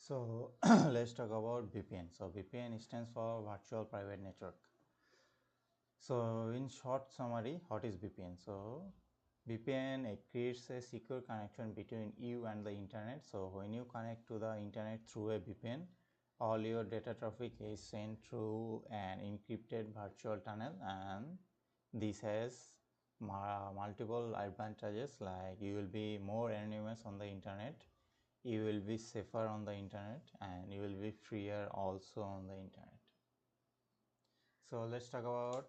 So let's talk about VPN. So VPN stands for Virtual Private Network. So in short summary, what is VPN? So VPN creates a secure connection between you and the internet. So when you connect to the internet through a VPN, all your data traffic is sent through an encrypted virtual tunnel, and this has multiple advantages, like you will be more anonymous on the internet, you will be safer on the internet, and you will be freer also on the internet. So let's talk about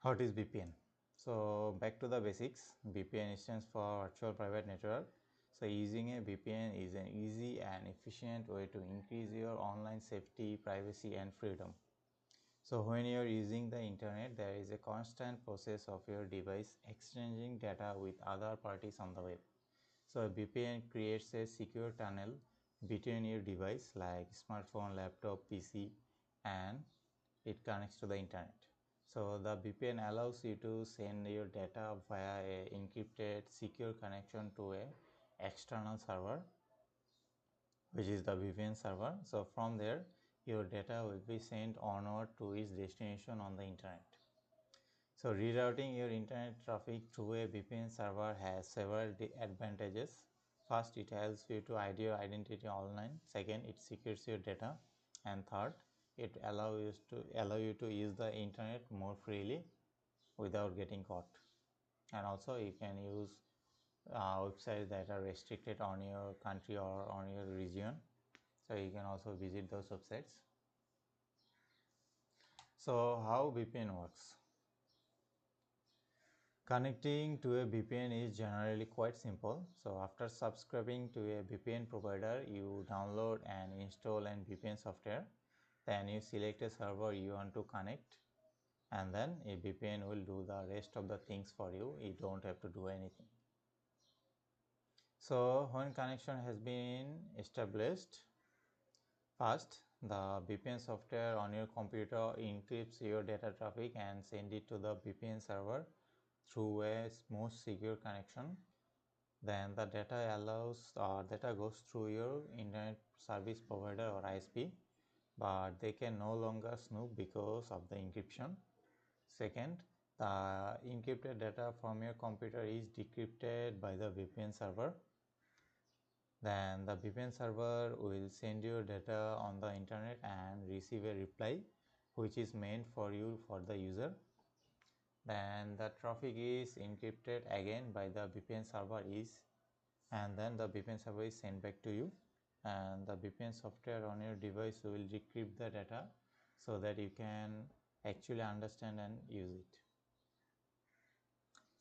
what is VPN. So back to the basics. VPN stands for Virtual Private Network. So using a VPN is an easy and efficient way to increase your online safety, privacy, and freedom. So when you are using the internet, there is a constant process of your device exchanging data with other parties on the web. So a VPN creates a secure tunnel between your device like smartphone, laptop, PC, and it connects to the internet. So the VPN allows you to send your data via a encrypted secure connection to a external server, which is the VPN server. So from there, your data will be sent onward to its destination on the internet. So rerouting your internet traffic through a VPN server has several advantages. First, it helps you to hide your identity online. Second, it secures your data. And third, it allows you to use the internet more freely without getting caught. And also, you can use websites that are restricted on your country or on your region. So you can also visit those websites. So how VPN works? Connecting to a VPN is generally quite simple. So after subscribing to a VPN provider, you download and install an VPN software. Then you select a server you want to connect, and then a VPN will do the rest of the things for you. You don't have to do anything. So when connection has been established, first the VPN software on your computer encrypts your data traffic and send it to the VPN server through a most secure connection. Then the data goes through your internet service provider or ISP, but they can no longer snoop because of the encryption. Second, the encrypted data from your computer is decrypted by the VPN server. Then the VPN server will send your data on the internet and receive a reply which is meant for you for the user. Then the traffic is encrypted again by the VPN server and then the VPN server is sent back to you, and the VPN software on your device will decrypt the data so that you can actually understand and use it.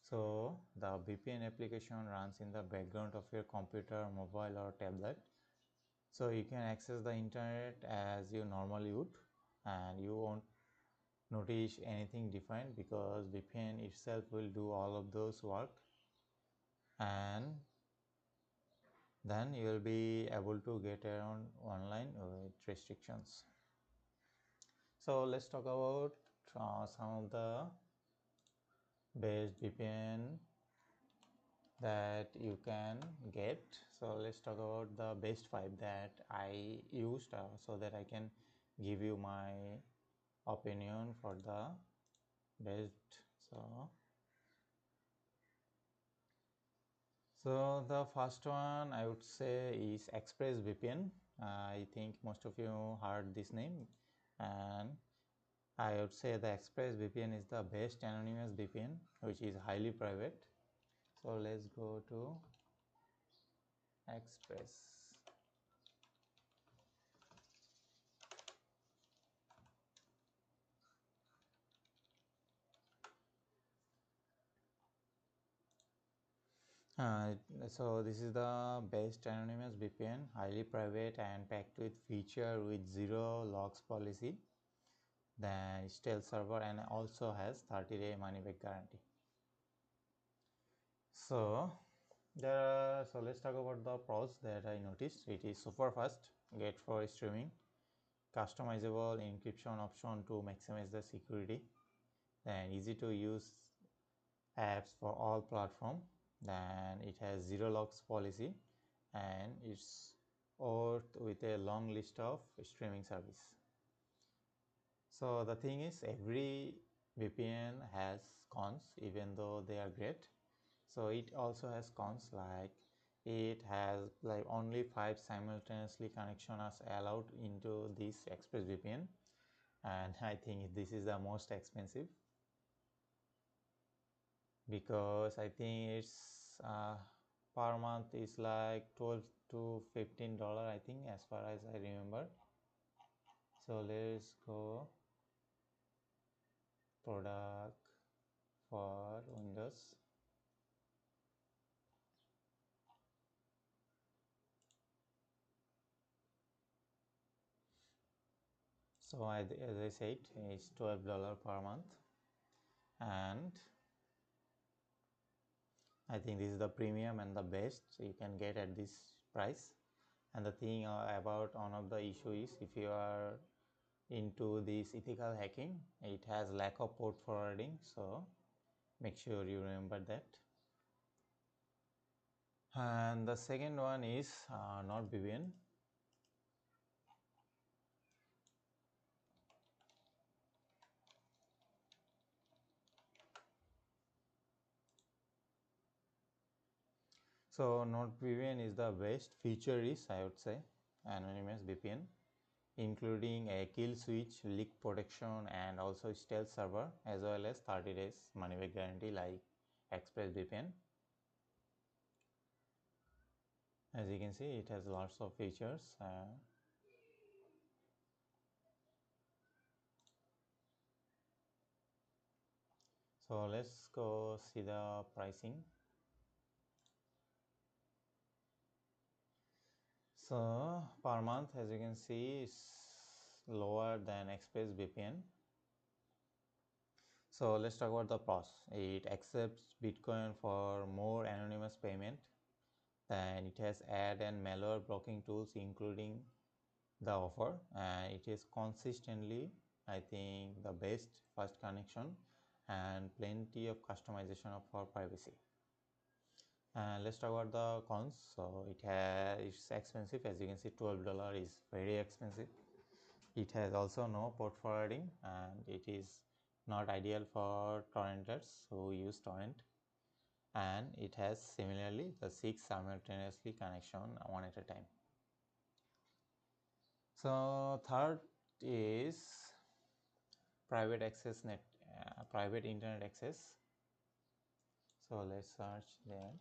So the VPN application runs in the background of your computer, mobile, or tablet. So you can access the internet as you normally would, and you won't notice anything different because VPN itself will do all of those work, and then you will be able to get around online with restrictions. So let's talk about some of the best VPN that you can get. So let's talk about the best 5 that I used so that I can give you my opinion for the best. So the first one I would say is ExpressVPN. I think most of you heard this name, and I would say the ExpressVPN is the best anonymous VPN, which is highly private. So let's go to Express. So this is the best anonymous VPN, highly private and packed with feature with zero logs policy. Then stealth server and also has 30-day money back guarantee. So let's talk about the pros that I noticed. It is super fast, great for streaming, customizable encryption option to maximize the security, then easy to use apps for all platform. Then it has zero logs policy, and it's or with a long list of streaming service. So the thing is, every VPN has cons, even though they are great. So it also has cons, like it has like only 5 simultaneously connection are allowed into this ExpressVPN, and I think this is the most expensive, because I think it's per month is like 12 to $15, I think, as far as I remember. So let's go product for Windows. So as I said, it's $12 per month, and I think this is the premium and the best you can get at this price. And the thing about one of the issue is, if you are into this ethical hacking, it has lack of port forwarding, so make sure you remember that. And the second one is NordVPN. So NordVPN is the best feature is, I would say, anonymous VPN, including a kill switch, leak protection, and also stealth server, as well as 30 days money back guarantee like ExpressVPN. As you can see, it has lots of features. So let's go see the pricing. So per month, as you can see, is lower than ExpressVPN. So let's talk about the pros. It accepts Bitcoin for more anonymous payment. Then it has ad and malware blocking tools, including the offer, and it is consistently, I think, the best first connection, and plenty of customization for privacy. And let's talk about the cons. So it's expensive, as you can see, $12 is very expensive. It has also no port forwarding, and it is not ideal for torrenters who use torrent. And it has similarly the 6 simultaneously connection one at a time. So third is private internet access. So let's search that.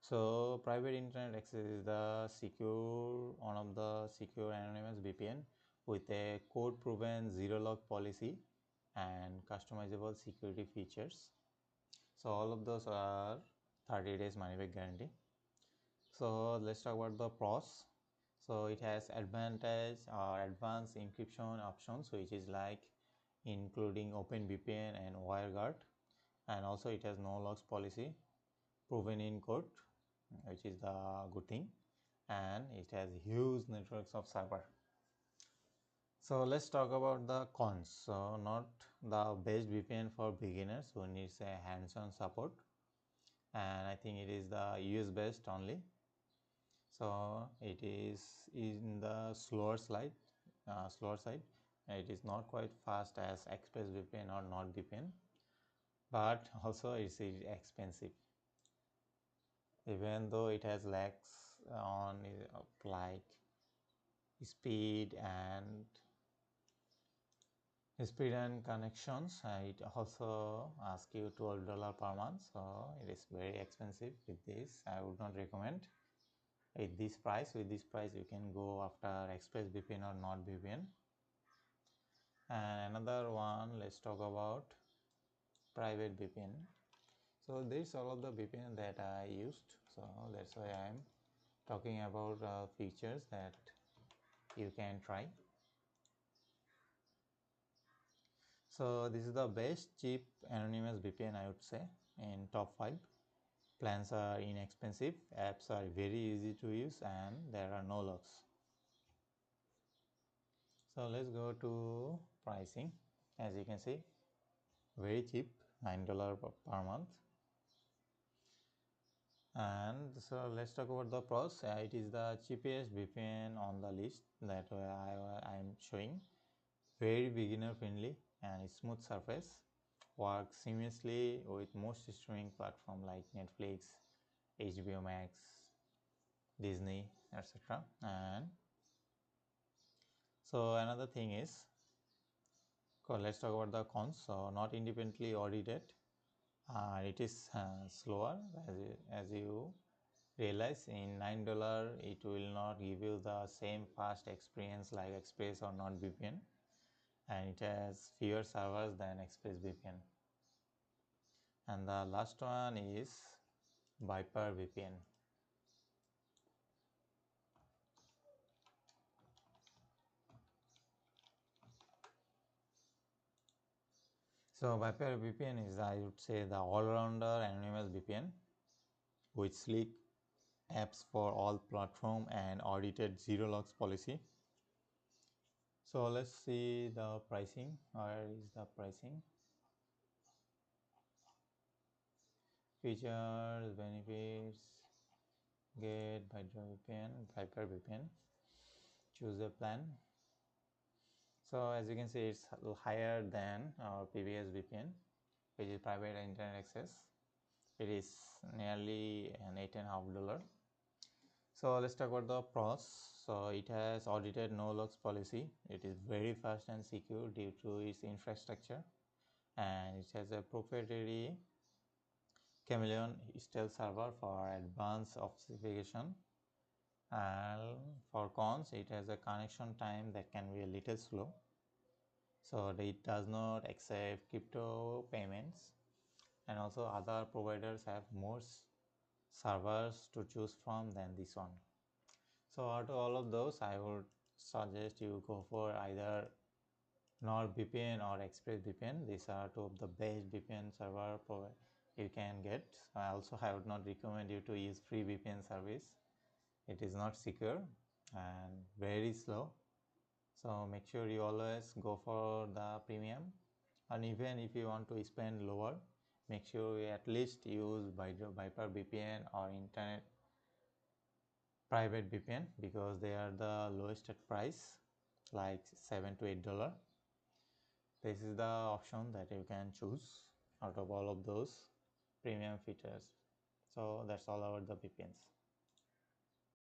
So private internet access is the one of the secure anonymous VPN with a code proven zero log policy and customizable security features. So all of those are 30 days money back guarantee. So let's talk about the pros. So it has advanced encryption options, which is like including OpenVPN and WireGuard, and also it has no logs policy, proven in code, which is the good thing, and it has huge networks of server. So let's talk about the cons. So not the best VPN for beginners who needs a hands-on support, and I think it is the US based only. So it is in the slower side. It is not quite fast as ExpressVPN or NordVPN, but also it's expensive. Even though it has lacks on like speed and connections, it also asks you $12 per month, so it is very expensive. With this, I would not recommend. With this price, you can go after ExpressVPN or NordVPN. And another one, let's talk about private VPN. So this all of the VPN that I used, so that's why I am talking about features that you can try. So this is the best cheap anonymous VPN, I would say, in top 5. Plans are inexpensive, apps are very easy to use, and there are no logs. So let's go to pricing. As you can see, very cheap, $9 per month. And so let's talk about the pros. It is the cheapest VPN on the list that I am showing. Very beginner friendly and smooth surface. Works seamlessly with most streaming platforms like Netflix, HBO Max, Disney, etc. And so another thing is, let's talk about the cons. So not independently audited. It is slower as you realize in $9 it will not give you the same fast experience like Express or NordVPN, and it has fewer servers than ExpressVPN. And the last one is Viper VPN. So Viper VPN is, I would say, the all-rounder anonymous VPN with sleek apps for all platform and audited zero logs policy. So let's see the pricing. Where is the pricing? Features, benefits, get Viper VPN. Choose a plan. So as you can see, it's higher than our previous VPN, which is private internet access. It is nearly an $8.5. So let's talk about the pros. So it has audited no logs policy. It is very fast and secure due to its infrastructure, and it has a proprietary Chameleon stealth server for advanced authentication. And for cons, it has a connection time that can be a little slow. So it does not accept crypto payments, and also other providers have more servers to choose from than this one. So out of all of those, I would suggest you go for either NordVPN or ExpressVPN. These are two of the best VPN server you can get. I would not recommend you to use free VPN service. It is not secure and very slow. So make sure you always go for the premium, and even if you want to spend lower, make sure you at least use Viper VPN or internet private VPN, because they are the lowest at price, like $7 to $8. This is the option that you can choose out of all of those premium features. So that's all about the VPNs.